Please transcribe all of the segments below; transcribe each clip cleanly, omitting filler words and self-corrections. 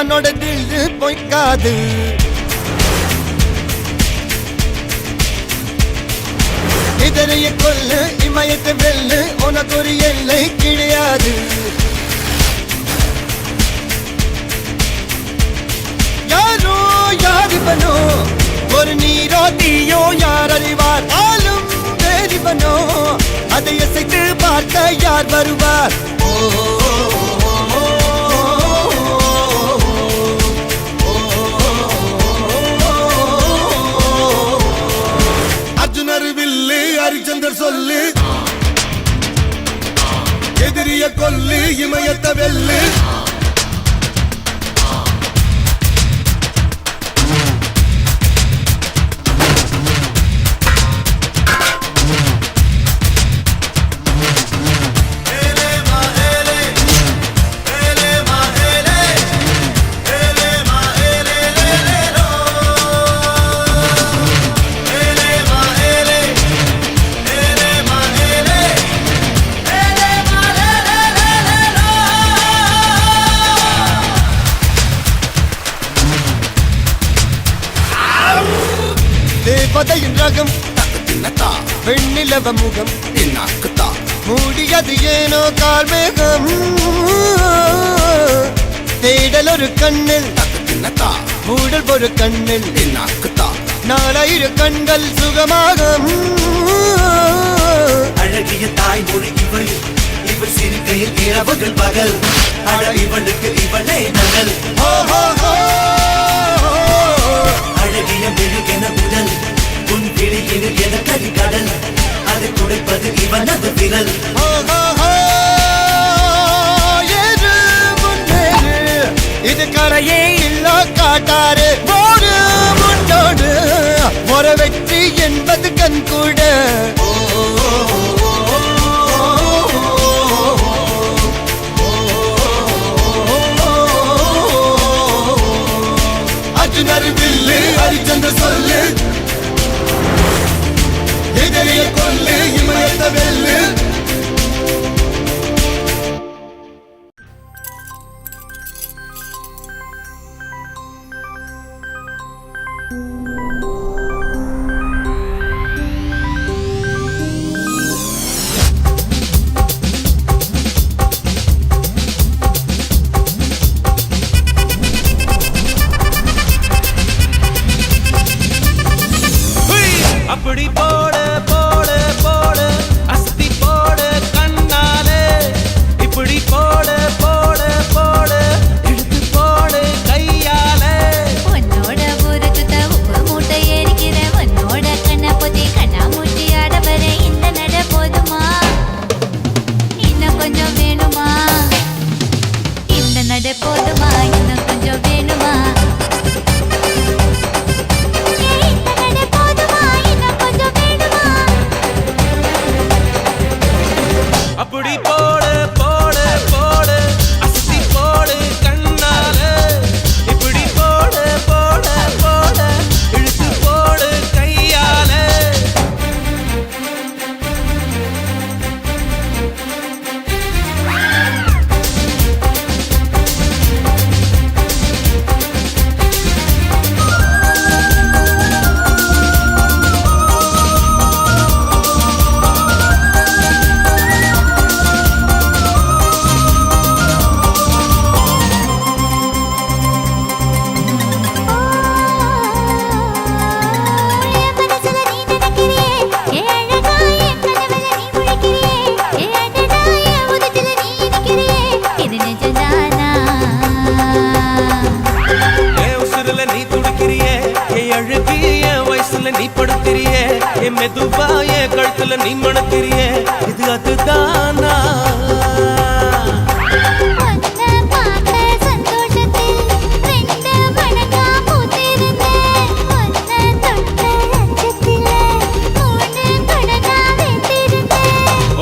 தன்னோட தில்லு பொய்க்காது. இதனைய கொல்லு இமயத்தை வெல்லு உனக்கு ஒரு எல்லை கிடையாது. யாரோ யாரிவனோ ஒரு நீரோ தீயோ யார் அறிவார். ஆளும் வேறிவனோ அதை அசைத்து பார்க்க யார் வருவார். அர்ஜுனர் வில்லு ஹரிச்சந்தர் சொல்லு எதிரிய கொல்லு இமயத்தை வெல்லு. தேவதையின் ரகம் வெண்ணிலவ முகம் மூடியது ஏனோ கார்மேகம். தேடல் ஒரு கண்ணில் மூடல் ஒரு கண்ணில் 4000 கண்கள் சுகமாகும். அழகிய தாய்மொழி இவள் இவள் சிறுகையில் இரவுகள் பகல் அழ இவளுக்கு இவளே நகல். அழகிய மெழுகென உடல் உன் கிளியில் என கரிகடல் அதை குடைப்பது இவனது விரல். இது கரையே இல்ல காட்டாரு போடு முன்னோடு ஒரு வெற்றி என்பது கண் கூட. அர்ஜுனர் வில்லு ஹரிச்சந்தர் சொல்லு எதிரிய கொல்லு இமயத்தை வெல்லு. அப்படி போடு போடு போடு அஸ்தி போடு கண்ணாலே இப்படி போடு போடு போடு இழுத்து போடு கையாலே. உன்னோட ஊரு சுத்த உப்பு மூட்டை ஏறிக்கிற உன்னோட கண்ண பொத்தி கண்ணா மூட்டி ஆட வர இந்த நட போதுமா இன்னும் கொஞ்சம் வேணுமா. இந்த நட போதுமா இன்னும் கொஞ்சம் வேணுமா. அப்படி போடு போடு போடு அஸ்தி போடு கண்ணாலே இப்படி போடு போடு போடு இழுத்து போடு கையாலே. நீ படுத்திரியே என் மெதுவா என் கழுத்துல நீ மணத்திரியே இது அதுதானா.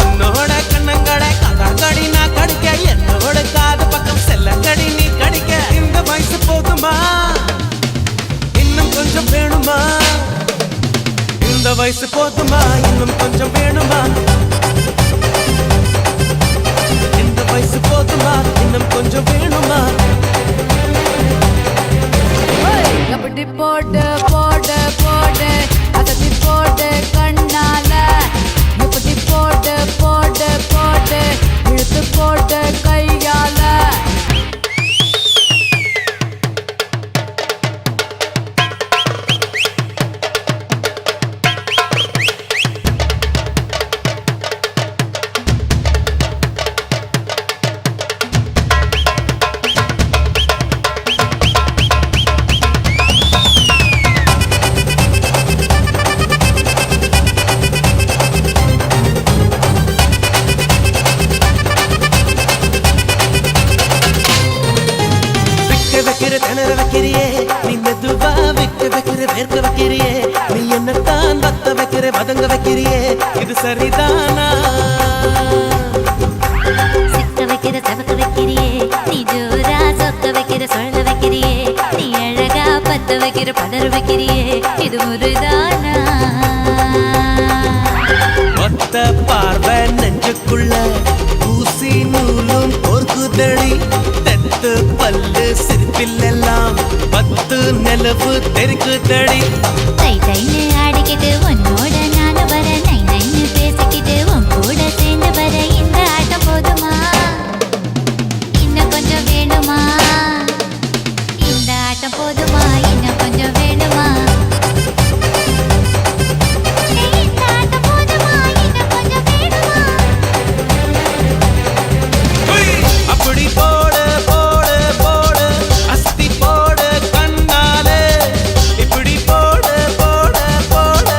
உன்னோட கண்ணங்கடை கடி நான் கடிக்க என்னோட காது பக்கம் செல்லங்கடி நீ கடிக்க. இந்த வயசு போதுமா இன்னும் கொஞ்சம் வேணுமா. இந்த வயசு போதுமா இன்னும் கொஞ்சம் வேணுமா. இந்த வயசு போதுமா இன்னும் கொஞ்சம் வேணுமா. அப்படி போடு போடு போடு அதட்டி போடு கண்ணால இப்படி போடு போடு போடு இழுத்து போடு கையால திணற வைக்கிறியே நீ மெதுவா விக்க வைக்கிற வேர்க்க வைக்கிறியே நீ என்னத்தான் வத்த வைக்கிற வதங்க வைக்கிறியே இது சரிதானா சிக்க வைக்கிற தவக்க வைக்கிறியே நீ ஜோரா சொக்க வைக்கிற சொல்ல வைக்கிறியே நீ அழகா பத்த வைக்கிற பதற வைக்கிறியே இது முருதானா ஒத்த பார்வை நெஞ்சுக்குள்ள ஊசி நூலும் பொறுக்குதடி தெத்து பல்லு சிரிப்பிலெல்லாம் பத்து நிலவு தெருக்குதடி தை தைன்னு ஆடிக்கிட்டு உன்னோட நானும் வர நை நைன்னு பேசிக்கிட்டு உன் கூட சேர்ந்து வர இந்த ஆட்டம் போதுமா இன்னும் கொஞ்சம் வேணுமா இந்த ஆட்டம் போதுமா இன்னும் கொஞ்சம் வேணுமா இந்த ஆட்டம் போதுமா இன்னும் கொஞ்சம் வேணுமா அப்படி போடு போடு போடு அஸ்தி போடு கண்ணாலே இப்படி போடு போடு போடு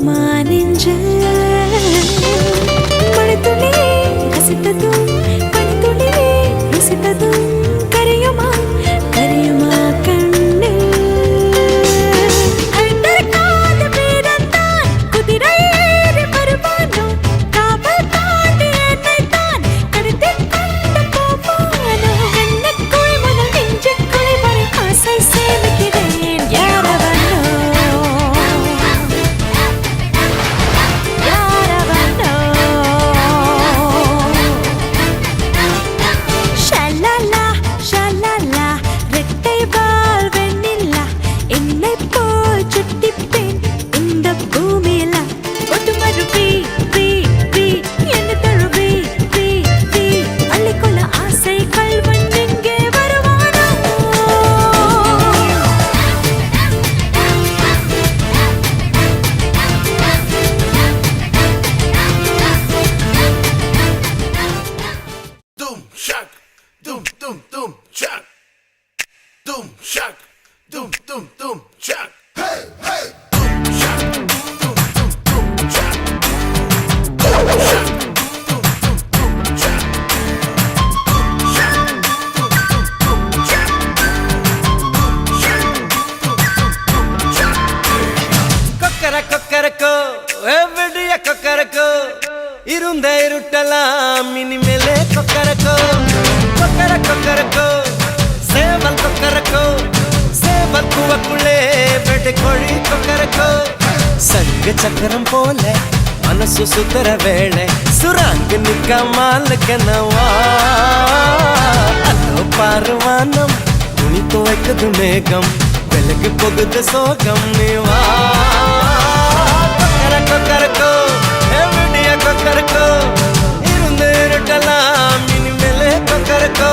கோபமா நெஞ்சு மழைத்துளி ரசித்ததும் கனித்துளி ருசித்ததும் கரையுமா கரையுமா கண்ணு அழுத்தறக்காத வேதந்தான் குதிரை ஏறி வருவானோ காவல் தாண்டி என்னைத்தான் கடத்திக் கொண்டு போவானோ கண்ணுக்குள் முதல் நெஞ்சுக்குள் வரை ஆசை சேமிக்கிறேன் யாரவனோ ஷலலா ஷலலா ரெட்டை வால் வெண்ணிலா என்னை போல் சுட்டிப்பேன் இந்த பூமியில ஒட்டுமருவி வி வி என்ன தழுவி வி வி அள்ளிக்கொள்ள ஆசை கல்வன் எங்கே வருவானோ Doom shock, doom doom doom shock, doom shock, doom doom doom shock. Hey hey, doom shock, doom doom doom shock, doom shock, doom doom doom shock, doom shock, doom doom doom shock, doom shock, doom doom doom shock. கொக்கர Kokkarakko எவ்வடிய Kokkarakko இருந்த இருட்டலாம் இனிமேலே கொக்கரக்கோ கொக்கர கொக்கரக்கோ சேவல் கொக்கரக்கோ சேவல் குவக்குள்ளே வெட்டு கோழி கொக்கரக்கோ சங்க சக்கரம் போல மனசு சுத்தர வேளை சுராங்கு நிக்க மாலுக்கனவா அதோ பாருவானம் துணி துவைக்குது மேகம் விலகு போகுது சோகம் நீவா கொக்கர கொக்கரக்கோ எவ்வடிய கொக்கரக்கோ இருந்து இருட்டலாம் இனிமேலே கொக்கரக்கோ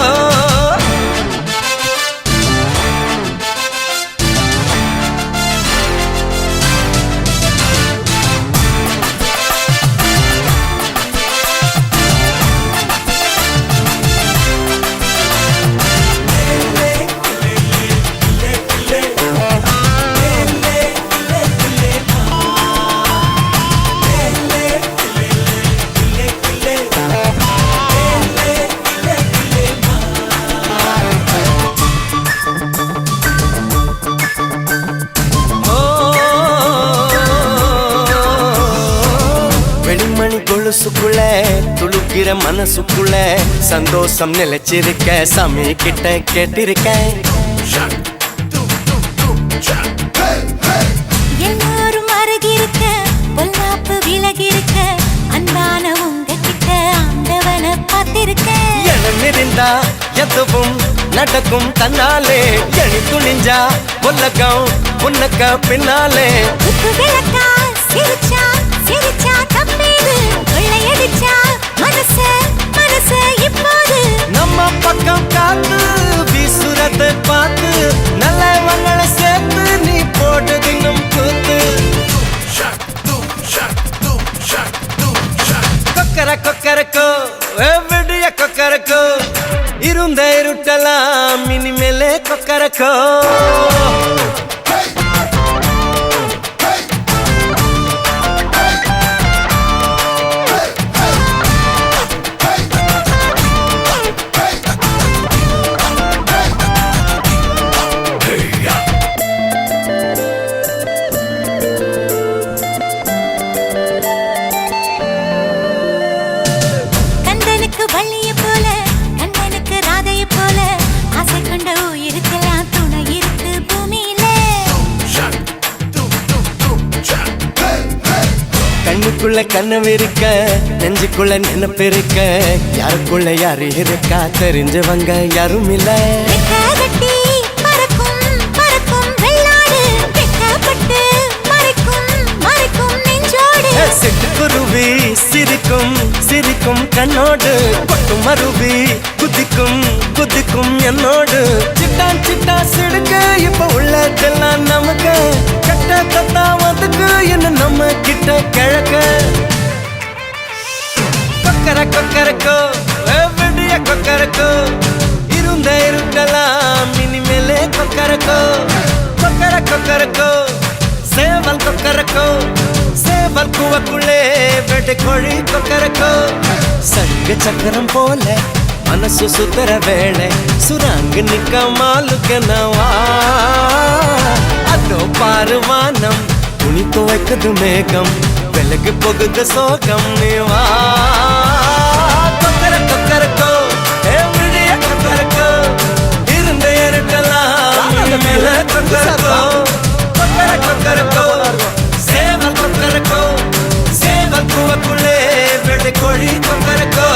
வெண்மணி கொலுசுக்குள்ள துளுக்கிற மனசுக்குள்ள சந்தோஷம் நிலைச்சிருக்க சாமி கிட்ட கேட்டிருக்கேன் Shock, doom doom doom shock. Hey hey. எல்லாரும் அருகிருக்க பொல்லாப்பு விலகிருக்க அன்பான உங்ககிட்ட ஆண்டவனை பார்த்திருக்கேன் எண்ணம் இருந்தா எதுவும் நடக்கும் தன்னாலே எணி துணிஞ்சா உலகம் உனக்க பின்னாலே உப்பு விளக்கா சிரிச்சா சிரிச்சா தப்பேது கொள்ளையடிச்சா மனசு மனசு இப்போது நம்ம பக்கம் காத்து வீசுறத பார்த்து நல்லவங்களை சேர்த்து நீ போட்டு தின்னும் கூத்து Shock, doom shock, doom shock, doom shock. கொக்கர Kokkarakko எவ்வடிய Kokkarakko இருந்த இருட்டலாம் இனிமேலே கொக்கரக்கோ கந்தனுக்கு வள்ளிய போல கண்ணனுக்கு ராதைய போல ஆசை கொண்ட உயிருக்கெல்லாம் துணை இருக்கு பூமியில Shock, doom doom doom shock. Hey hey. கண்ணுக்குள்ள கனவு இருக்க நெஞ்சுக்குள்ள நினைப்பு இருக்க யாருக்குள்ள யாரு இருக்கா தெரிஞ்சவங்க யாரும் இல்ல ரெக்கை கட்டி பறக்கும் பறக்கும் வெள்ளாடு வெட்கப்பட்டு மறைக்கும் மறைக்கும் நெஞ்சோடு சிட்டுக்குருவி சிரிக்கும் சிரிக்கும் கண்ணோடு கொட்டும் மருவி குதிக்கும் குதிக்கும் என்னோடு சிட்டான் சிட்டா சிடுக்கு இப்ப உள்ளதெல்லாம் நமக்கு கட்ட தத்தா வந்துக்கு என்ன நம்ம கிட்ட கிழக்க கொக்கர கொக்கரக்கோ எவ்வடிய கொக்கரக்கோ இருந்த இருட்டலாம் இனிமேலே கொக்கரக்கோ கொக்கர கொக்கரக்கோ சேவல் கொக்கரக்கோ கூவக்குள்ளே வெட்டுக்கோழி கொக்கரக்கோ சங்க சக்கரம் போல மனசு சுத்தர வேளை சுராங்கு நிக்க மாலுக்கனவா அதோ பாரு வானம் துணி துவைக்குது மேகம் விலகு போகுது சோகம் நீவா கொக்கர கொக்கரக்கோ விழிய கொக்கரக்கோ இருந்த இருக்கலாம் மேல கொக்கரக்கோ கொக்கர கொக்கரக்கோ சேவ கொக்கரக்கோ சேவ கூவக்குள்ளே வெட்டுக்கோழி கொக்கரக்கோ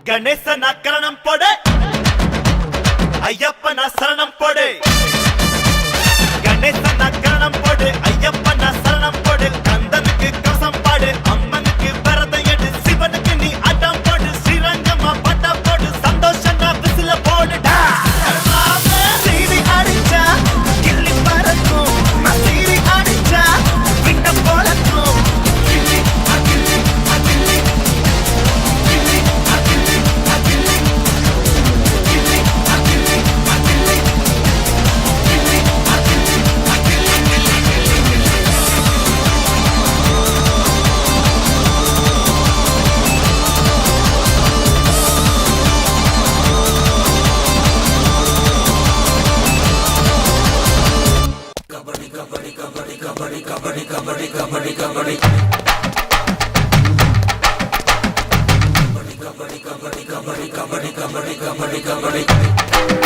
கணேசனா கரணம் போடு ஐயப்பனா சரணம் போடு கணேசனா கரணம் போடு ஐயப்பனா சரணம் போடு கந்தனுக்கு கவசம் பாடு அம்மனுக்கு விரதம் எடு சிவனுக்கு நீ அடம் போடு ஸ்ரீரங்கமா பட்டா போடு சந்தோஷனா விசில போடுடா சீரி அடிச்சா கிள்ளி பறக்கும் சீரி அடிச்சா விட்ட போலக்கும் kabadi